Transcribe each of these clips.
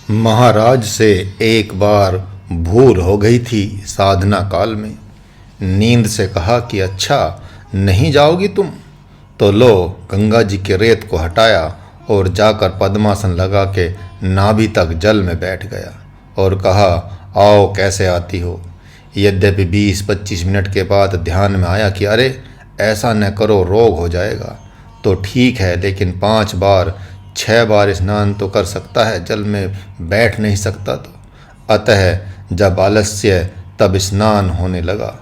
महाराज से एक बार भूल हो गई थी साधना काल में। नींद से कहा कि अच्छा नहीं जाओगी तुम, तो लो गंगा जी के रेत को हटाया और जाकर पद्मासन लगा के नाभि तक जल में बैठ गया और कहा आओ कैसे आती हो। यद्यपि 20-25 मिनट के बाद ध्यान में आया कि अरे ऐसा न करो रोग हो जाएगा, तो ठीक है लेकिन 5 बार 6 बार स्नान तो कर सकता है, जल में बैठ नहीं सकता तो। अतः जब आलस्य तब स्नान होने लगा।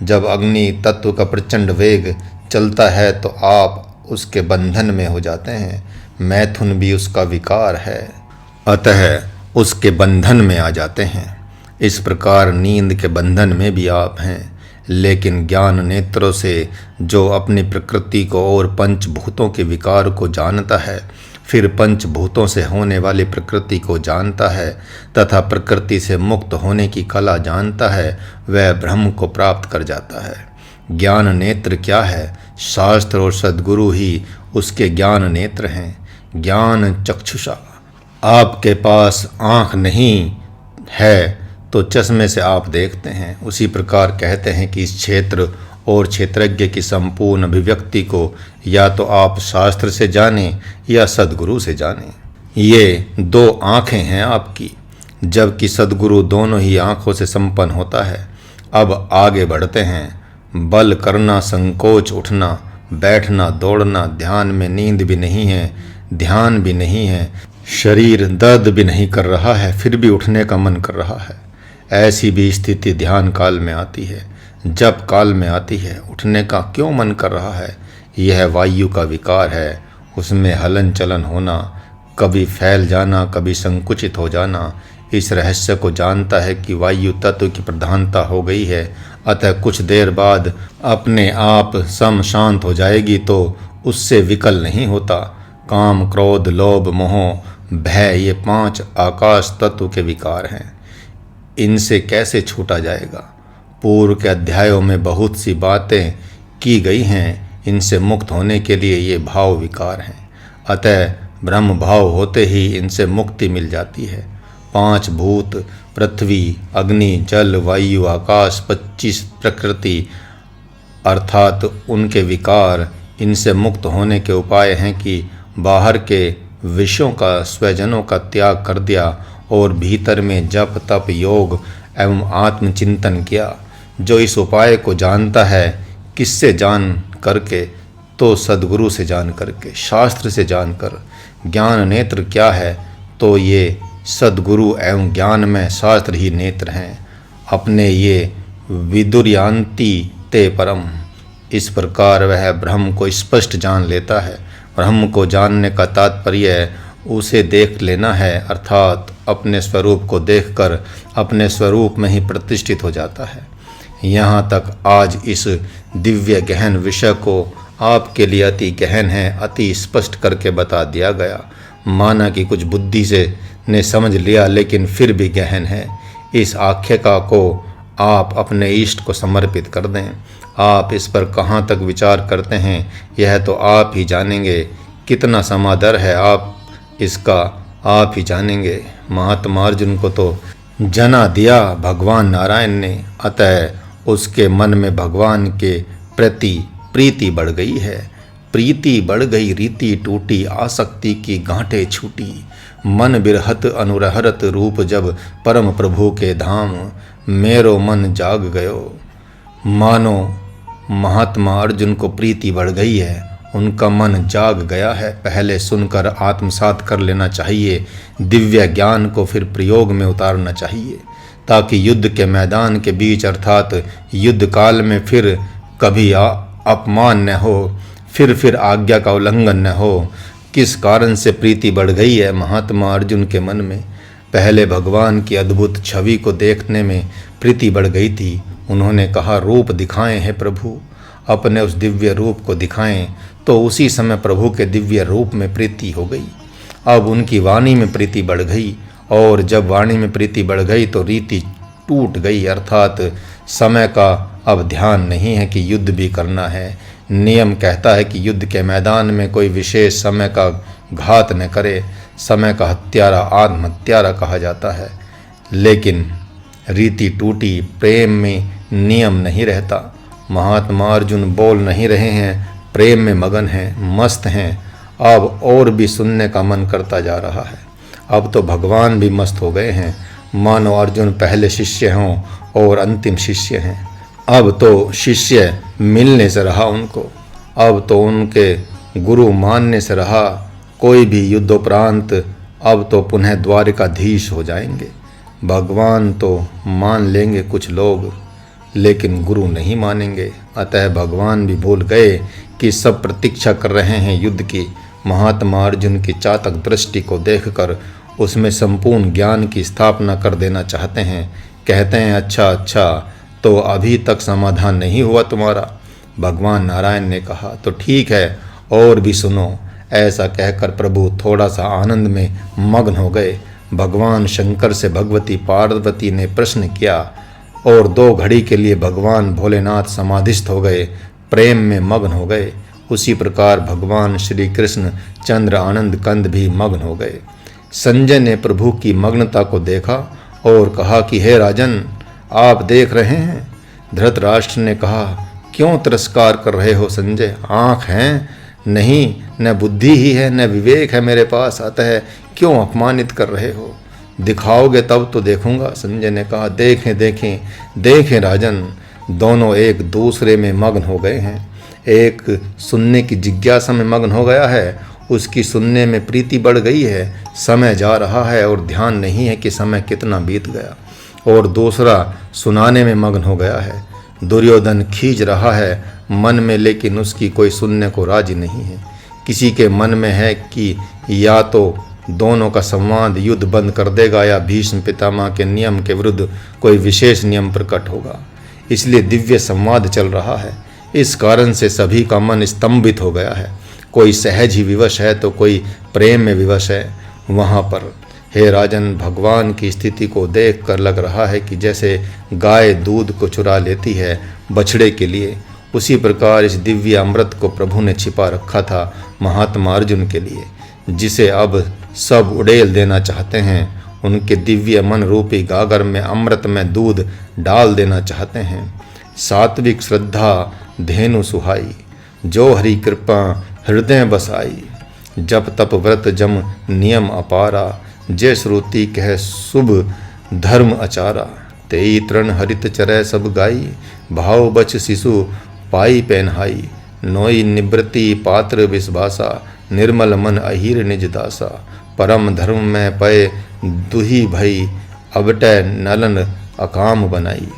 जब अग्नि तत्व का प्रचंड वेग चलता है तो आप उसके बंधन में हो जाते हैं। मैथुन भी उसका विकार है, अतः उसके बंधन में आ जाते हैं। इस प्रकार नींद के बंधन में भी आप हैं। लेकिन ज्ञान नेत्रों से जो अपनी प्रकृति को और पंचभूतों के विकार को जानता है, फिर पंचभूतों से होने वाली प्रकृति को जानता है तथा प्रकृति से मुक्त होने की कला जानता है, वह ब्रह्म को प्राप्त कर जाता है। ज्ञान नेत्र क्या है? शास्त्र और सद्गुरु ही उसके ज्ञान नेत्र हैं। ज्ञान चक्षुषा। आपके पास आँख नहीं है तो चश्मे से आप देखते हैं। उसी प्रकार कहते हैं कि इस क्षेत्र और क्षेत्रज्ञ की संपूर्ण अभिव्यक्ति को या तो आप शास्त्र से जानें या सद्गुरु से जानें। ये 2 आँखें हैं आपकी, जबकि सद्गुरु दोनों ही आँखों से संपन्न होता है। अब आगे बढ़ते हैं। बल करना, संकोच, उठना, बैठना, दौड़ना, ध्यान में नींद भी नहीं है, ध्यान भी नहीं है, शरीर दर्द भी नहीं कर रहा है, फिर भी उठने का मन कर रहा है। ऐसी भी स्थिति ध्यान काल में आती है। जब काल में आती है, उठने का क्यों मन कर रहा है? यह वायु का विकार है। उसमें हलन चलन होना, कभी फैल जाना, कभी संकुचित हो जाना। इस रहस्य को जानता है कि वायु तत्व की प्रधानता हो गई है, अतः कुछ देर बाद अपने आप सम शांत हो जाएगी, तो उससे विकल नहीं होता। काम, क्रोध, लोभ, मोह, भय, ये 5 आकाश तत्व के विकार हैं। इनसे कैसे छूटा जाएगा? पूर्व के अध्यायों में बहुत सी बातें की गई हैं। इनसे मुक्त होने के लिए ये भाव विकार हैं। अतः ब्रह्म भाव होते ही इनसे मुक्ति मिल जाती है। 5 भूत, पृथ्वी, अग्नि, जल, वायु, आकाश, 25 प्रकृति अर्थात उनके विकार, इनसे मुक्त होने के उपाय हैं कि बाहर के विषयों का, स्वजनों का त्याग कर दिया और भीतर में जप, तप, योग एवं आत्मचिंतन किया। जो इस उपाय को जानता है, किससे जान करके? तो सद्गुरु से जान करके, शास्त्र से जानकर। ज्ञान नेत्र क्या है? तो ये सद्गुरु एवं ज्ञान में शास्त्र ही नेत्र हैं। अपने ये विदुर्यान्ति ते परम। इस प्रकार वह ब्रह्म को स्पष्ट जान लेता है। ब्रह्म को जानने का तात्पर्य उसे देख लेना है, अर्थात अपने स्वरूप को देखकर अपने स्वरूप में ही प्रतिष्ठित हो जाता है। यहाँ तक आज इस दिव्य गहन विषय को आपके लिए अति गहन है, अति स्पष्ट करके बता दिया गया। माना कि कुछ बुद्धि से ने समझ लिया, लेकिन फिर भी गहन है। इस आख्यायिका को आप अपने इष्ट को समर्पित कर दें। आप इस पर कहाँ तक विचार करते हैं, यह तो आप ही जानेंगे। कितना समादर है आप इसका, आप ही जानेंगे। महात्मा अर्जुन को तो जना दिया भगवान नारायण ने, अतः उसके मन में भगवान के प्रति प्रीति बढ़ गई है। प्रीति बढ़ गई, रीति टूटी, आसक्ति की गांठें छूटी। मन बिरहत अनुरहरत रूप जब परम प्रभु के धाम, मेरो मन जाग गयो। मानो महात्मा अर्जुन को प्रीति बढ़ गई है, उनका मन जाग गया है। पहले सुनकर आत्मसात कर लेना चाहिए, दिव्य ज्ञान को फिर प्रयोग में उतारना चाहिए, ताकि युद्ध के मैदान के बीच अर्थात युद्ध काल में फिर कभी अपमान न हो, फिर आज्ञा का उल्लंघन न हो। किस कारण से प्रीति बढ़ गई है महात्मा अर्जुन के मन में? पहले भगवान की अद्भुत छवि को देखने में प्रीति बढ़ गई थी। उन्होंने कहा रूप दिखाएं हैं प्रभु, अपने उस दिव्य रूप को दिखाएं, तो उसी समय प्रभु के दिव्य रूप में प्रीति हो गई। अब उनकी वाणी में प्रीति बढ़ गई, और जब वाणी में प्रीति बढ़ गई तो रीति टूट गई, अर्थात समय का अब ध्यान नहीं है कि युद्ध भी करना है। नियम कहता है कि युद्ध के मैदान में कोई विशेष समय का घात न करे। समय का हत्यारा आत्महत्यारा कहा जाता है। लेकिन रीति टूटी, प्रेम में नियम नहीं रहता। महात्मा अर्जुन बोल नहीं रहे हैं, प्रेम में मगन हैं, मस्त हैं। अब और भी सुनने का मन करता जा रहा है। अब तो भगवान भी मस्त हो गए हैं, मानो अर्जुन पहले शिष्य हों और अंतिम शिष्य हैं। अब तो शिष्य मिलने से रहा उनको, अब तो उनके गुरु मानने से रहा। कोई भी युद्धोपरांत अब तो पुनः द्वारिकाधीश हो जाएंगे। भगवान तो मान लेंगे कुछ लोग, लेकिन गुरु नहीं मानेंगे। अतः भगवान भी भूल गए कि सब प्रतीक्षा कर रहे हैं युद्ध की। महात्मा अर्जुन की चातक दृष्टि को देखकर उसमें संपूर्ण ज्ञान की स्थापना कर देना चाहते हैं। कहते हैं, अच्छा अच्छा, तो अभी तक समाधान नहीं हुआ तुम्हारा? भगवान नारायण ने कहा, तो ठीक है, और भी सुनो। ऐसा कहकर प्रभु थोड़ा सा आनंद में मग्न हो गए। भगवान शंकर से भगवती पार्वती ने प्रश्न किया और 2 घड़ी के लिए भगवान भोलेनाथ समाधिस्थ हो गए, प्रेम में मग्न हो गए। उसी प्रकार भगवान श्री कृष्ण चंद्र आनंद कंद भी मग्न हो गए। संजय ने प्रभु की मग्नता को देखा और कहा कि हे राजन, आप देख रहे हैं? धृतराष्ट्र ने कहा, क्यों तिरस्कार कर रहे हो संजय? आँख हैं? नहीं, न बुद्धि ही है, न विवेक है मेरे पास, अतः क्यों अपमानित कर रहे हो? दिखाओगे तब तो देखूंगा। संजय ने कहा, देखें देखें देखें राजन। दोनों एक दूसरे में मग्न हो गए हैं। एक सुनने की जिज्ञासा में मग्न हो गया है, उसकी सुनने में प्रीति बढ़ गई है। समय जा रहा है और ध्यान नहीं है कि समय कितना बीत गया। और दूसरा सुनाने में मग्न हो गया है। दुर्योधन खींच रहा है मन में, लेकिन उसकी कोई सुनने को राजी नहीं है। किसी के मन में है कि या तो दोनों का संवाद युद्ध बंद कर देगा या भीष्म पितामह के नियम के विरुद्ध कोई विशेष नियम प्रकट होगा। इसलिए दिव्य संवाद चल रहा है। इस कारण से सभी का मन स्तंभित हो गया है। कोई सहज ही विवश है तो कोई प्रेम में विवश है। वहाँ पर हे राजन, भगवान की स्थिति को देखकर लग रहा है कि जैसे गाय दूध को चुरा लेती है बछड़े के लिए, उसी प्रकार इस दिव्य अमृत को प्रभु ने छिपा रखा था महात्मा अर्जुन के लिए, जिसे अब सब उड़ेल देना चाहते हैं। उनके दिव्य मन रूपी गागर में अमृत में दूध डाल देना चाहते हैं। सात्विक श्रद्धा धेनु सुहाई, जो हरि कृपा हृदय बसाई। जप तप व्रत जम नियम अपारा, जय श्रुति कह शुभ धर्म आचारा। तेई तृण हरित चरै सब गाई, भाव बच शिशु पाई पहनहाई। नोई निवृत्ति पात्र विश्वासा, निर्मल मन अहीर निज दासा। परम धर्म में पय दुही भई, अबटै नलन अकाम बनाई।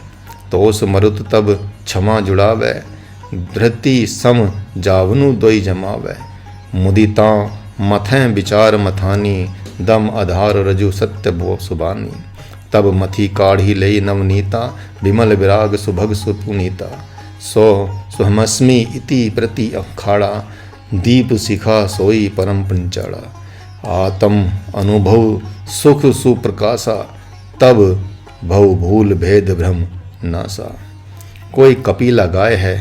तोस मरुत तब क्षमा जुड़ावै, धृति सम जावनु दोई जमावै। मुदिता मथें विचार मथानी, दम आधार रजु सत्य भो सुबानी। तब मथी काढ़ी लई नवनीता, विमल विराग सुभग सुपुनीता। सो सुहमस्मी इति प्रति अखाड़ा, दीप शिखा सोई परम पंचाड़ा। आत्म अनुभव सुख सुप्रकाशा, तब भव भूल भेद भ्रम नासा। कोई कपिला गाय है,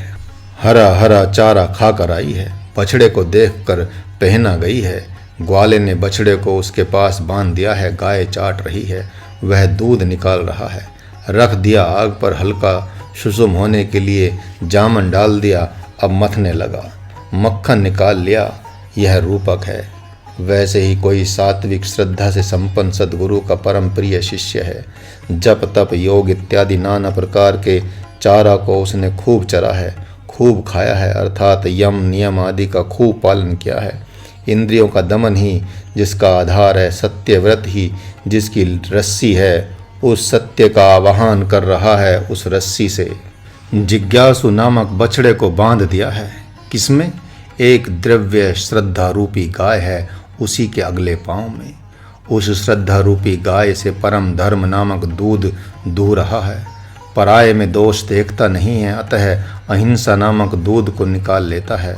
हरा हरा चारा खाकर आई है, बछड़े को देखकर पहना गई है। ग्वाले ने बछड़े को उसके पास बांध दिया है, गाय चाट रही है, वह दूध निकाल रहा है। रख दिया आग पर, हल्का सुसुम होने के लिए जामन डाल दिया, अब मथने लगा, मक्खन निकाल लिया। यह रूपक है। वैसे ही कोई सात्विक श्रद्धा से संपन्न सद्गुरु का परम प्रिय शिष्य है। जप तप योग इत्यादि नाना प्रकार के चारा को उसने खूब चरा है, खूब खाया है, अर्थात यम नियम आदि का खूब पालन किया है। इंद्रियों का दमन ही जिसका आधार है, सत्य व्रत ही जिसकी रस्सी है, उस सत्य का आवाहन कर रहा है। उस रस्सी से जिज्ञासु नामक बछड़े को बांध दिया है। किसमें? एक द्रव्य श्रद्धा रूपी गाय है, उसी के अगले पांव में। उस श्रद्धा रूपी गाय से परम धर्म नामक दूध दूह रहा है। पराये में दोष देखता नहीं है, अतः अहिंसा नामक दूध को निकाल लेता है,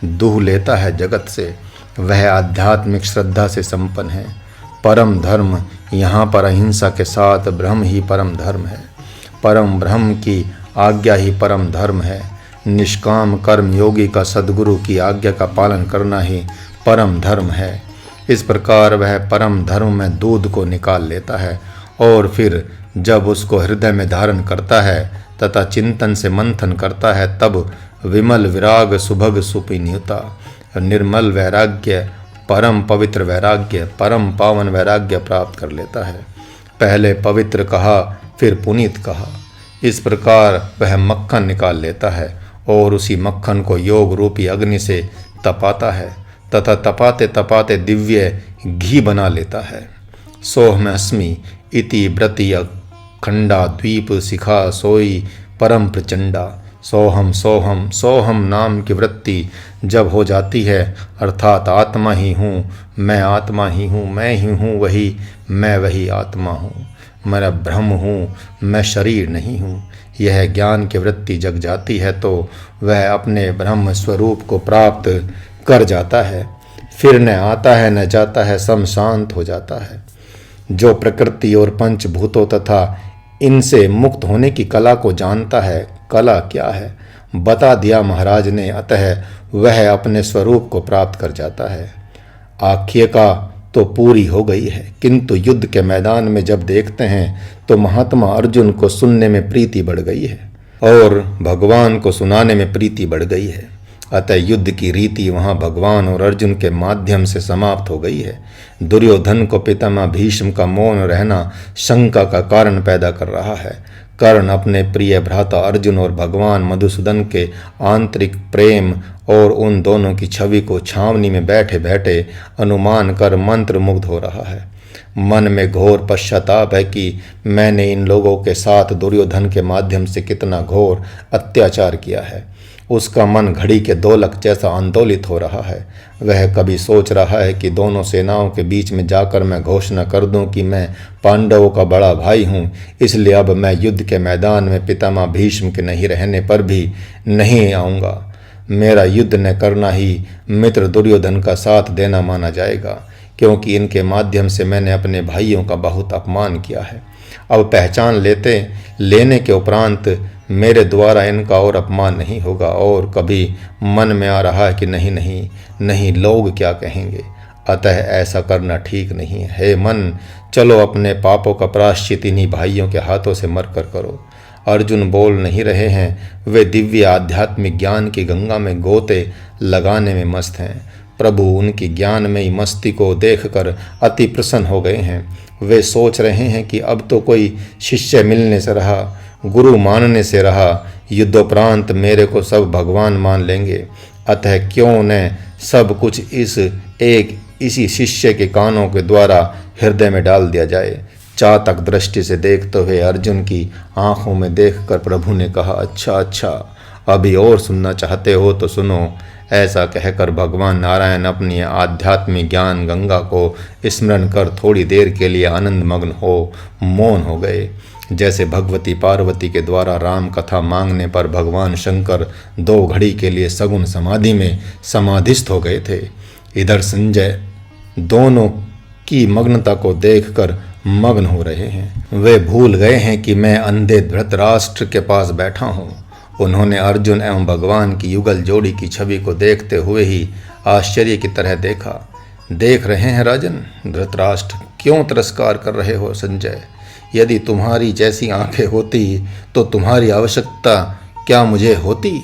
दूह लेता है जगत से। वह आध्यात्मिक श्रद्धा से संपन्न है। परम धर्म यहाँ पर अहिंसा के साथ ब्रह्म ही परम धर्म है। परम ब्रह्म की आज्ञा ही परम धर्म है। निष्काम कर्म योगी का सद्गुरु की आज्ञा का पालन करना ही परम धर्म है। इस प्रकार वह परम धर्म में दूध को निकाल लेता है और फिर जब उसको हृदय में धारण करता है तथा चिंतन से मंथन करता है तब विमल विराग सुभग सुपीन्युता निर्मल वैराग्य, परम पवित्र वैराग्य, परम पावन वैराग्य प्राप्त कर लेता है। पहले पवित्र कहा फिर पुनीत कहा। इस प्रकार वह मक्खन निकाल लेता है और उसी मक्खन को योग रूपी अग्नि से तपाता है तथा तपाते तपाते दिव्य घी बना लेता है। सोहमस्मि इति व्रति खंडा द्वीप शिखा सोई परम प्रचंडा। सोहम सोहम सोहम नाम की वृत्ति जब हो जाती है अर्थात आत्मा ही हूँ, मैं आत्मा ही हूँ, मैं ही हूँ वही, मैं वही आत्मा हूँ, मेरा भ्रम हूँ, मैं शरीर नहीं हूँ, यह ज्ञान की वृत्ति जग जाती है तो वह अपने ब्रह्म स्वरूप को प्राप्त कर जाता है। फिर न आता है न जाता है, सम शांत हो जाता है। जो प्रकृति और पंचभूतों तथा इनसे मुक्त होने की कला को जानता है, कला क्या है बता दिया महाराज ने, अतः वह अपने स्वरूप को प्राप्त कर जाता है। आख्यायिका तो पूरी हो गई है, किंतु युद्ध के मैदान में जब देखते हैं तो महात्मा अर्जुन को सुनने में प्रीति बढ़ गई है और भगवान को सुनाने में प्रीति बढ़ गई है। अतः युद्ध की रीति वहाँ भगवान और अर्जुन के माध्यम से समाप्त हो गई है। दुर्योधन को पितामह भीष्म का मौन रहना शंका का कारण पैदा कर रहा है। कर्ण अपने प्रिय भ्राता अर्जुन और भगवान मधुसूदन के आंतरिक प्रेम और उन दोनों की छवि को छावनी में बैठे बैठे अनुमान कर मंत्र मुग्ध हो रहा है। मन में घोर पश्चाताप है कि मैंने इन लोगों के साथ दुर्योधन के माध्यम से कितना घोर अत्याचार किया है। उसका मन घड़ी के दोलक जैसा आंदोलित हो रहा है। वह कभी सोच रहा है कि दोनों सेनाओं के बीच में जाकर मैं घोषणा कर दूं कि मैं पांडवों का बड़ा भाई हूं, इसलिए अब मैं युद्ध के मैदान में पितामह भीष्म के नहीं रहने पर भी नहीं आऊँगा। मेरा युद्ध न करना ही मित्र दुर्योधन का साथ देना माना जाएगा, क्योंकि इनके माध्यम से मैंने अपने भाइयों का बहुत अपमान किया है। अब पहचान लेने के उपरांत मेरे द्वारा इनका और अपमान नहीं होगा। और कभी मन में आ रहा है कि नहीं नहीं नहीं, लोग क्या कहेंगे, अतः ऐसा करना ठीक नहीं है। हे मन, चलो अपने पापों का प्रायश्चित इन्हीं भाइयों के हाथों से मरकर करो। अर्जुन बोल नहीं रहे हैं, वे दिव्य आध्यात्मिक ज्ञान की गंगा में गोते लगाने में मस्त हैं। प्रभु उनकी ज्ञान में ही मस्ती को देखकर अति प्रसन्न हो गए हैं। वे सोच रहे हैं कि अब तो कोई शिष्य मिलने से रहा, गुरु मानने से रहा, युद्धोपरांत मेरे को सब भगवान मान लेंगे। अतः क्यों न सब कुछ इसी शिष्य के कानों के द्वारा हृदय में डाल दिया जाए। चातक दृष्टि से देखते हुए अर्जुन की आंखों में देखकर प्रभु ने कहा, अच्छा अच्छा, अभी और सुनना चाहते हो तो सुनो। ऐसा कहकर भगवान नारायण अपनी आध्यात्मिक ज्ञान गंगा को स्मरण कर थोड़ी देर के लिए आनंद मग्न हो मौन हो गए। जैसे भगवती पार्वती के द्वारा राम कथा मांगने पर भगवान शंकर 2 घड़ी के लिए सगुण समाधि में समाधिस्थ हो गए थे। इधर संजय दोनों की मग्नता को देखकर मग्न हो रहे हैं। वे भूल गए हैं कि मैं अंधे धृतराष्ट्र के पास बैठा हूँ। उन्होंने अर्जुन एवं भगवान की युगल जोड़ी की छवि को देखते हुए ही आश्चर्य की तरह देखा। देख रहे हैं राजन, धृतराष्ट्र क्यों तिरस्कार कर रहे हो संजय? यदि तुम्हारी जैसी आंखें होती तो तुम्हारी आवश्यकता क्या मुझे होती?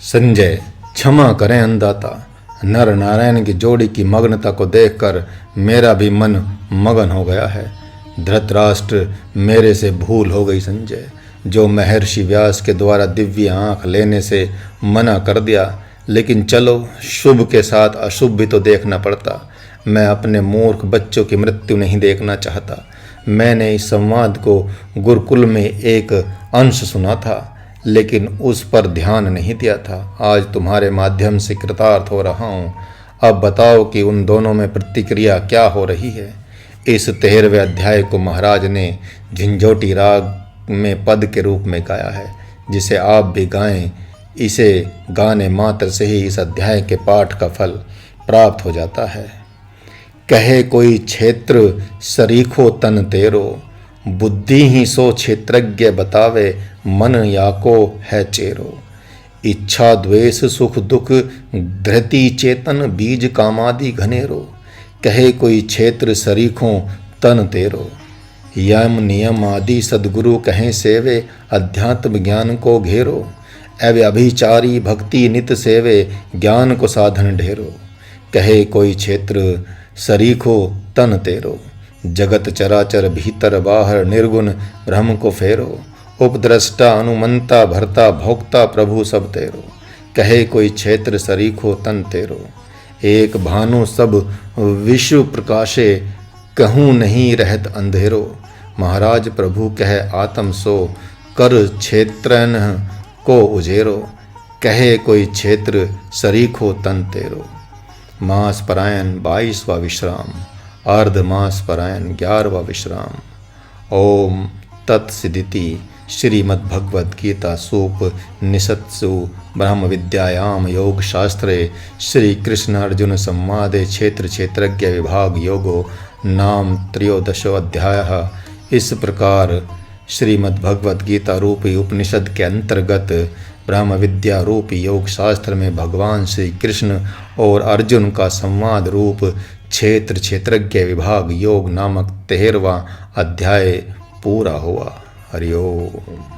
संजय, क्षमा करें अंधाता, नर नारायण की जोड़ी की मग्नता को देखकर मेरा भी मन मगन हो गया है। धृतराष्ट्र, मेरे से भूल हो गई संजय, जो महर्षि व्यास के द्वारा दिव्य आँख लेने से मना कर दिया। लेकिन चलो, शुभ के साथ अशुभ भी तो देखना पड़ता। मैं अपने मूर्ख बच्चों की मृत्यु नहीं देखना चाहता। मैंने इस संवाद को गुरुकुल में एक अंश सुना था, लेकिन उस पर ध्यान नहीं दिया था। आज तुम्हारे माध्यम से कृतार्थ हो रहा हूँ। अब बताओ कि उन दोनों में प्रतिक्रिया क्या हो रही है। इस 13वें अध्याय को महाराज ने झंझोटी राग में पद के रूप में गाया है, जिसे आप भी गाएं। इसे गाने मात्र से ही इस अध्याय के पाठ का फल प्राप्त हो जाता है। कहे कोई क्षेत्र सरीखो तन तेरो, बुद्धि ही सो क्षेत्रज्ञ बतावे, मन याको है चेरो। इच्छा द्वेष सुख दुख धृति चेतन, बीज कामादि घनेरो। कहे कोई क्षेत्र सरीखों तन तेरो। यम नियम आदि सद्गुरु कहें सेवे, अध्यात्म ज्ञान को घेरो। अव्यभिचारी भक्ति नित सेवे, ज्ञान को साधन ढेरो। कहे कोई क्षेत्र सरीखो तन तेरो। जगत चराचर भीतर बाहर निर्गुण ब्रह्म को फेरो। उपद्रष्टा अनुमंता भरता भोक्ता प्रभु सब तेरो। कहे कोई क्षेत्र सरीखो तन तेरो। एक भानु सब विश्व प्रकाशे, कहूँ नहीं रहत अंधेरो। महाराज प्रभु कहे आत्म सो, कर क्षेत्रन को उजेरो। कहे कोई क्षेत्र सरीखो तन तेरो। मास परायण 22वां विश्राम, अर्ध मास परायण 11वां विश्राम। ओम तत्सदिति। श्रीमद्भगवद गीता सूपनिषत्सु ब्रह्म विद्यायाम योग शास्त्रे श्री कृष्ण अर्जुन संवादे क्षेत्र क्षेत्रज्ञ विभाग योगो नाम 13 अध्याय। इस प्रकार श्रीमद्भगवद गीता रूपी उपनिषद के अंतर्गत ब्रह्म विद्या रूपी योग शास्त्र में भगवान श्री कृष्ण और अर्जुन का संवाद रूप क्षेत्र क्षेत्रज्ञ विभाग योग नामक 13वां अध्याय पूरा हुआ। हरि ओम।